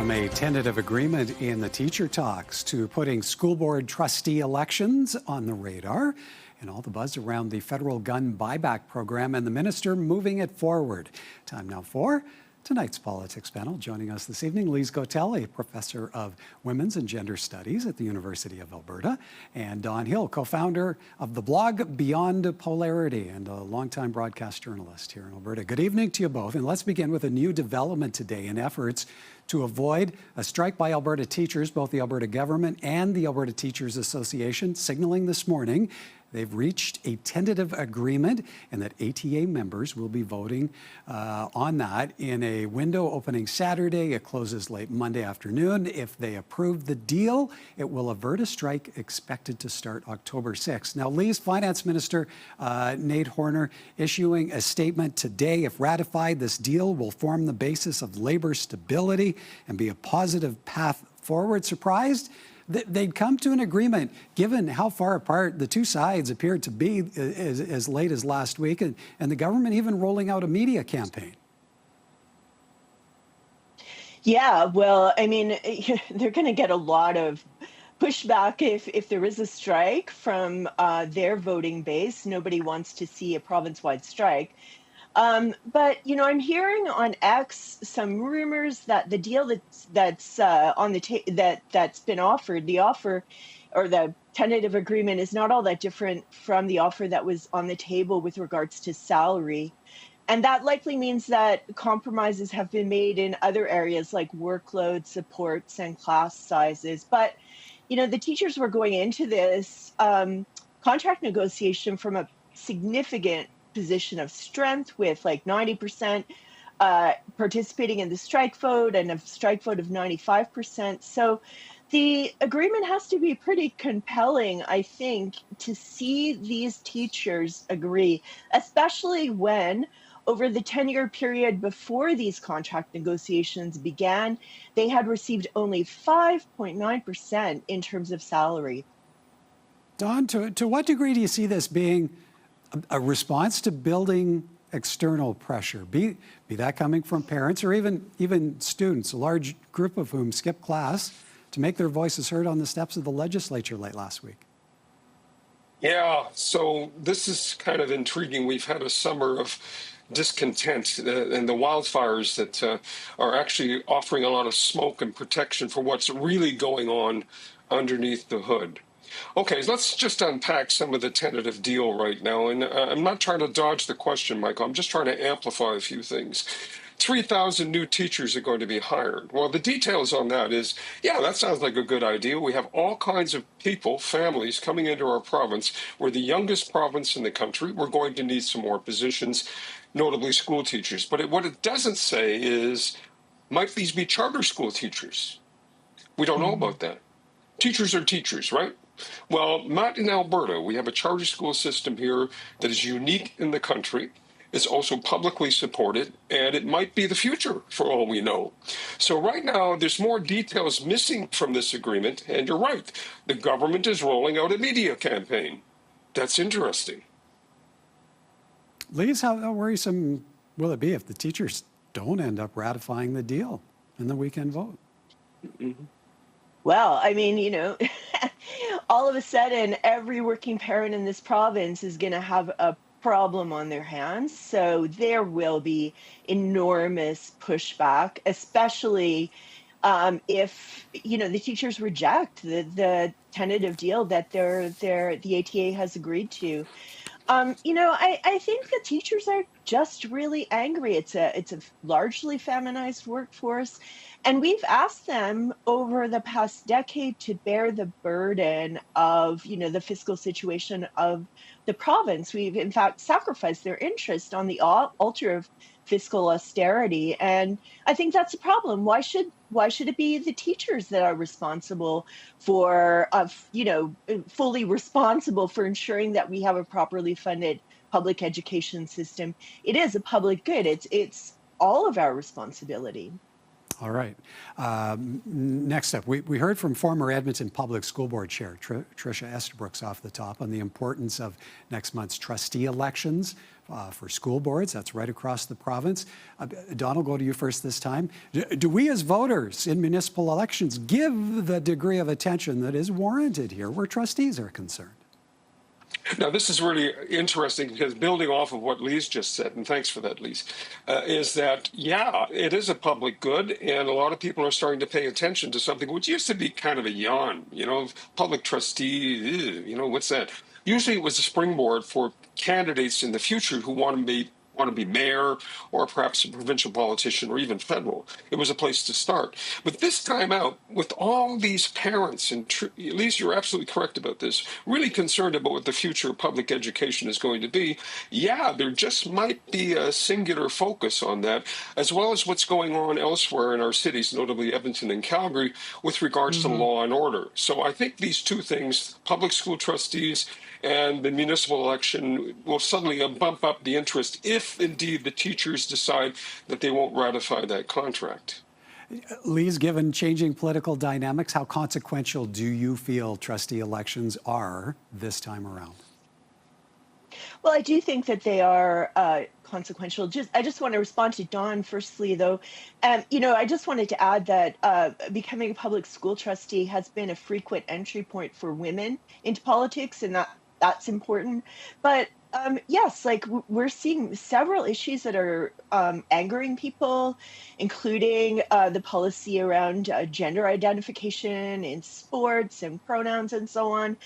From a tentative agreement in the teacher talks to putting school board trustee elections on the radar, and all the buzz around the federal gun buyback program and the minister moving it forward. Time now for tonight's politics panel. Joining us this evening, Lise Gotell, a professor of women's and gender studies at the University of Alberta, and Don Hill, co-founder of the blog Beyond Polarity and a longtime broadcast journalist here in Alberta. Good evening to you both, and let's begin with a new development today in efforts to avoid a strike by Alberta teachers. Both the Alberta government and the Alberta Teachers Association signaling this morning they've reached a tentative agreement and that ATA members will be voting on that in a window opening Saturday. It closes late Monday afternoon. If they approve the deal, it will avert a strike expected to start October 6th. Now, Lee's Finance Minister Nate Horner issuing a statement today. If ratified, this deal will form the basis of labor stability and be a positive path forward. Surprised they'd come to an agreement, given how far apart the two sides appeared to be as late as last week, and the government even rolling out a media campaign. Yeah, well, I mean, they're going to get a lot of pushback if there is a strike from their voting base. Nobody wants to see a province-wide strike. But, you know, I'm hearing on X some rumors that the deal that's on the that's been offered, the offer or the tentative agreement is not all that different from the offer that was on the table with regards to salary. And that likely means that compromises have been made in other areas like workload, supports, and class sizes. But, you know, the teachers were going into this contract negotiation from a significant position of strength with like 90% participating in the strike vote and a strike vote of 95%. So the agreement has to be pretty compelling, I think, to see these teachers agree, especially when over the 10-year period before these contract negotiations began, they had received only 5.9% in terms of salary. Don, to what degree do you see this being a response to building external pressure, be that coming from parents or even students, a large group of whom skipped class to make their voices heard on the steps of the legislature late last week? Yeah, so this is kind of intriguing. We've had a summer of discontent and the wildfires that are actually offering a lot of smoke and protection for what's really going on underneath the hood. Okay, let's just unpack some of the tentative deal right now. And I'm not trying to dodge the question, Michael. I'm just trying to amplify a few things. 3,000 new teachers are going to be hired. Well, the details on that is, yeah, that sounds like a good idea. We have all kinds of people, families coming into our province. We're the youngest province in the country. We're going to need some more positions, notably school teachers. But what it doesn't say is, might these be charter school teachers? We don't know about that. Teachers are teachers, right? Well, not in Alberta. We have a charter school system here that is unique in the country. It's also publicly supported, and it might be the future for all we know. So right now, there's more details missing from this agreement, and you're right. The government is rolling out a media campaign. That's interesting. Lise, how worrisome will it be if the teachers don't end up ratifying the deal in the weekend vote? Mm-hmm. Well, I mean, you know, all of a sudden, every working parent in this province is going to have a problem on their hands. So there will be enormous pushback, especially if, you know, the teachers reject the tentative deal that the ATA has agreed to. You know, I think the teachers are just really angry. It's a largely feminized workforce. And we've asked them over the past decade to bear the burden of, you know, the fiscal situation of the province. We've, in fact, sacrificed their interest on the altar of fiscal austerity. And I think that's a problem. Why should it be the teachers that are responsible for, you know, fully responsible for ensuring that we have a properly funded public education system? It is a public good. It's all of our responsibility. All right. Next up, we heard from former Edmonton Public School Board Chair Tricia Estabrooks off the top on the importance of next month's trustee elections for school boards. That's right across the province. Don, I'll go to you first this time. Do we as voters in municipal elections give the degree of attention that is warranted here where trustees are concerned? Now, this is really interesting because building off of what Lise just said, and thanks for that, Lise, is that, yeah, it is a public good, and a lot of people are starting to pay attention to something which used to be kind of a yawn, public trustee, what's that? Usually it was a springboard for candidates in the future who want to be mayor or perhaps a provincial politician or even federal. It was a place to start. But this time out, with all these parents, and at least you're absolutely correct about this, really concerned about what the future of public education is going to be, yeah, there just might be a singular focus on that, as well as what's going on elsewhere in our cities, notably Edmonton and Calgary, with regards to law and order. So I think these two things, public school trustees and the municipal election, will suddenly bump up the interest if indeed the teachers decide that they won't ratify that contract. Lise, given changing political dynamics, how consequential do you feel trustee elections are this time around? Well, I do think that they are consequential. I just want to respond to Don firstly, though. I just wanted to add that becoming a public school trustee has been a frequent entry point for women into politics, and that's important. But yes, we're seeing several issues that are angering people, including the policy around gender identification in sports and pronouns and so on,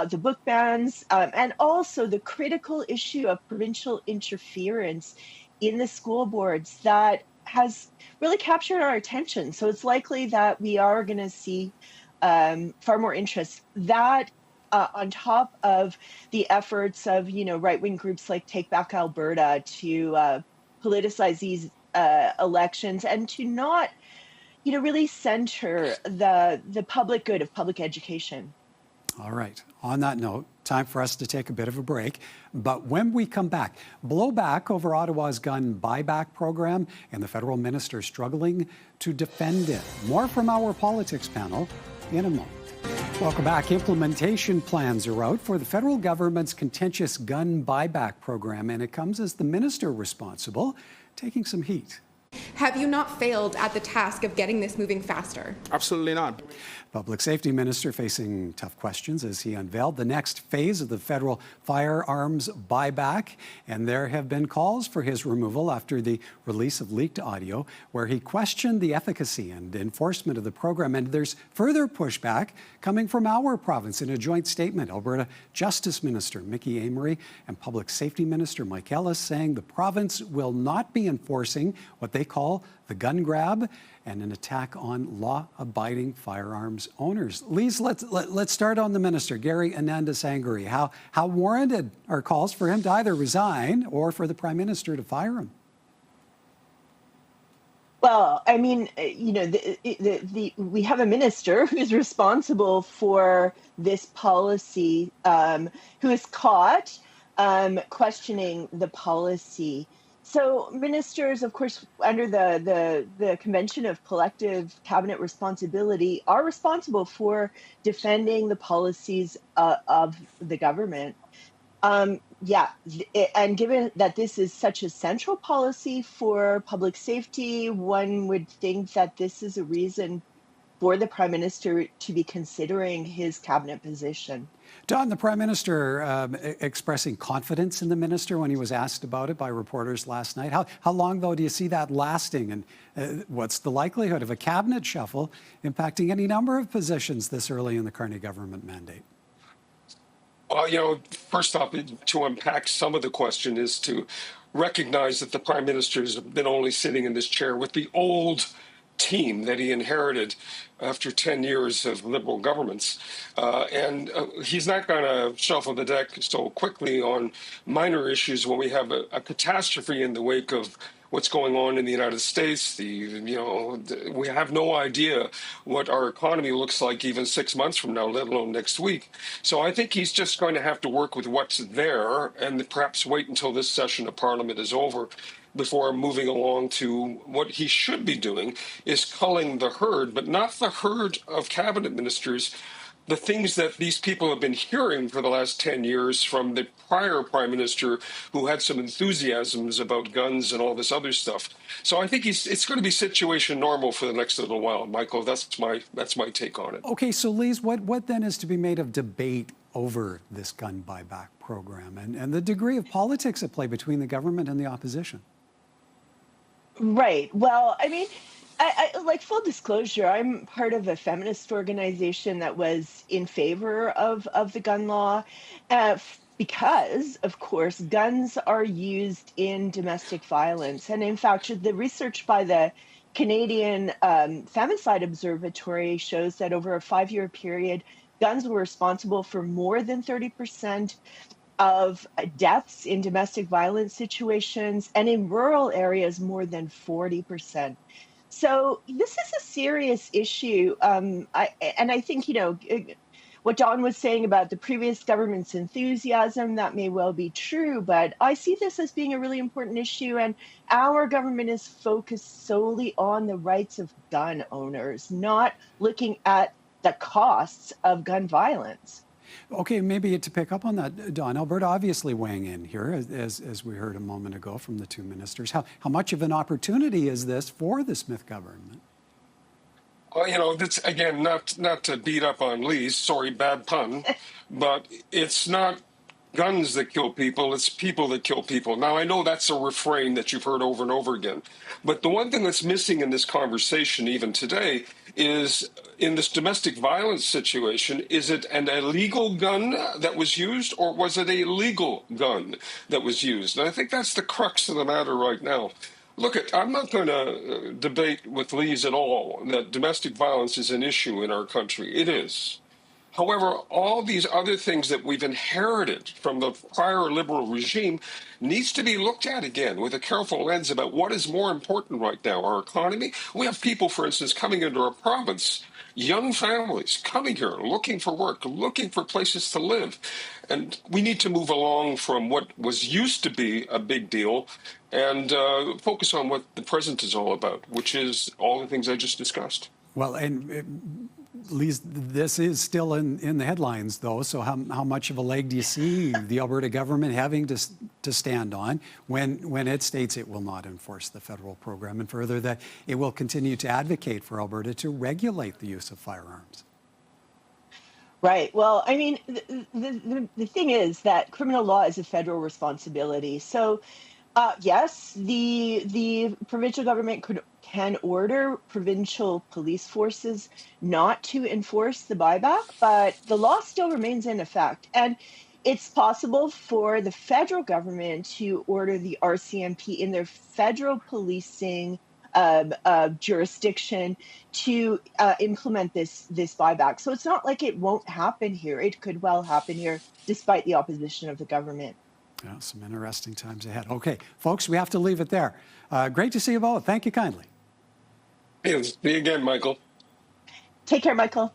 the book bans, and also the critical issue of provincial interference in the school boards that has really captured our attention. So it's likely that we are going to see far more interest. That on top of the efforts of, right-wing groups like Take Back Alberta to politicize these elections and to not, really center the public good of public education. All right. On that note, time for us to take a bit of a break. But when we come back, blowback over Ottawa's gun buyback program and the federal minister struggling to defend it. More from our politics panel in a moment. Welcome back. Implementation plans are out for the federal government's contentious gun buyback program, and it comes as the minister responsible taking some heat. Have you not failed at the task of getting this moving faster? Absolutely not. Public Safety Minister facing tough questions as he unveiled the next phase of the federal firearms buyback. And there have been calls for his removal after the release of leaked audio where he questioned the efficacy and enforcement of the program. And there's further pushback coming from our province in a joint statement. Alberta Justice Minister Mickey Amery and Public Safety Minister Mike Ellis saying the province will not be enforcing what they call the gun grab and an attack on law-abiding firearms owners. Lise, let's start on the minister, Gary Ananda-Sangari. How warranted are calls for him to either resign or for the Prime Minister to fire him? Well, I mean, we have a minister who's responsible for this policy, who is caught questioning the policy. So ministers, of course, under the Convention of Collective Cabinet Responsibility, are responsible for defending the policies of the government. And given that this is such a central policy for public safety, one would think that this is a reason for the Prime Minister to be considering his cabinet position. Don, the Prime Minister expressing confidence in the minister when he was asked about it by reporters last night. How long, though, do you see that lasting? And what's the likelihood of a cabinet shuffle impacting any number of positions this early in the Carney government mandate? Well, first off, to unpack some of the question is to recognize that the Prime Minister has been only sitting in this chair with the old team that he inherited after 10 years of Liberal governments. And he's not going to shuffle the deck so quickly on minor issues when we have a catastrophe in the wake of what's going on in the United States. We have no idea what our economy looks like even 6 months from now, let alone next week. So I think he's just going to have to work with what's there and perhaps wait until this session of Parliament is over before moving along to what he should be doing, is culling the herd, but not the herd of cabinet ministers, the things that these people have been hearing for the last 10 years from the prior prime minister who had some enthusiasms about guns and all this other stuff. So I think it's going to be situation normal for the next little while, Michael. That's my take on it. Okay, so Lise, what then is to be made of debate over this gun buyback program and the degree of politics at play between the government and the opposition? Right. Well, I mean, I like full disclosure, I'm part of a feminist organization that was in favor of the gun law because, of course, guns are used in domestic violence. And in fact, the research by the Canadian Femicide Observatory shows that over a 5-year period, guns were responsible for more than 30% of deaths in domestic violence situations, and in rural areas, more than 40%. So this is a serious issue. I think, what Don was saying about the previous government's enthusiasm, that may well be true, but I see this as being a really important issue. And our government is focused solely on the rights of gun owners, not looking at the costs of gun violence. Okay, maybe to pick up on that, Don, Alberta obviously weighing in here, as we heard a moment ago from the two ministers. How much of an opportunity is this for the Smith government? Well, that's, again, not to beat up on Lise, sorry, bad pun, but it's not guns that kill people, it's people that kill people. Now, I know that's a refrain that you've heard over and over again, but the one thing that's missing in this conversation even today is, in this domestic violence situation, is it an illegal gun that was used, or was it a legal gun that was used? And I think that's the crux of the matter right now. Look, I'm not going to debate with Lise at all that domestic violence is an issue in our country. It is. However, all these other things that we've inherited from the prior Liberal regime needs to be looked at again with a careful lens about what is more important right now, our economy. We have people, for instance, coming into our province, young families coming here, looking for work, looking for places to live. And we need to move along from what was used to be a big deal and focus on what the present is all about, which is all the things I just discussed. Well, and Lise, this is still in the headlines, though. So how much of a leg do you see the Alberta government having to stand on when it states it will not enforce the federal program, and further that it will continue to advocate for Alberta to regulate the use of firearms? Right. Well, I mean, the thing is that criminal law is a federal responsibility. So, yes, the provincial government can order provincial police forces not to enforce the buyback, but the law still remains in effect. And it's possible for the federal government to order the RCMP in their federal policing jurisdiction to implement this buyback. So it's not like it won't happen here. It could well happen here, despite the opposition of the government. Yeah, some interesting times ahead. Okay, folks, we have to leave it there. Great to see you both. Thank you kindly. See you again, Michael. Take care, Michael.